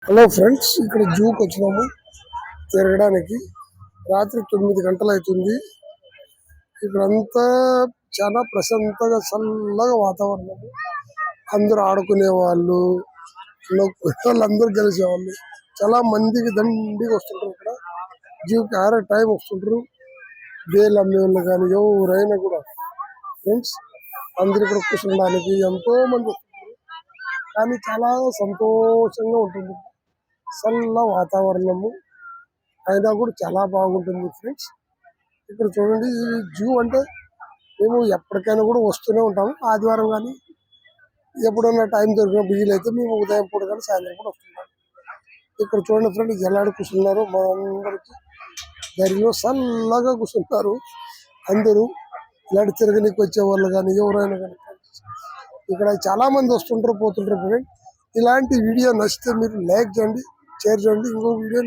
Hello friends, ఇక్కడ జూకి వచ్చినాము తిరగడానికి. రాత్రి 9 గంటలు అవుతుంది. ఇక్కడంతా చాలా ప్రశాంతంగా చల్లగా వాతావరణం. అందరూ ఆడుకునే వాళ్ళు, వాళ్ళందరూ గెలిచేవాళ్ళు. చాలా మందికి దండిగా వస్తుంటారు. ఇక్కడ జూకి ఆరే టైం వస్తుంటారు. వేలు అమ్మే వాళ్ళు కానీ ఎవరైనా కూడా ఫ్రెండ్స్ అందరు ఇక్కడ కూర్చోడానికి ఎంతో మంది వస్తుంటారు. కానీ చాలా సంతోషంగా ఉంటుంది. చల్ల వాతావరణము అయినా కూడా చాలా బాగుంటుంది ఫ్రెండ్స్. ఇక్కడ చూడండి, ఈ జూ అంటే మేము ఎప్పటికైనా కూడా వస్తూనే ఉంటాము. ఆదివారం కానీ ఎప్పుడన్నా టైం దొరికినప్పుడు వీలైతే మేము ఉదయం పూట కానీ సాయంత్రం కూడా వస్తున్నాం. ఇక్కడ చూడండి ఫ్రెండ్స్, ఎలాంటి కూర్చున్నారు. మా అందరికి గదిలో చల్లగా కూర్చుంటారు. అందరూ ఇలాంటి తిరగనికి వచ్చే వాళ్ళు కానీ ఎవరైనా కానీ ఇక్కడ చాలా మంది వస్తుంటారు, పోతుంటారు ఫ్రెండ్స్. ఇలాంటి వీడియో నచ్చితే మీరు లైక్ చేయండి, షేర్ చేయండి. ఇంకో వీడియో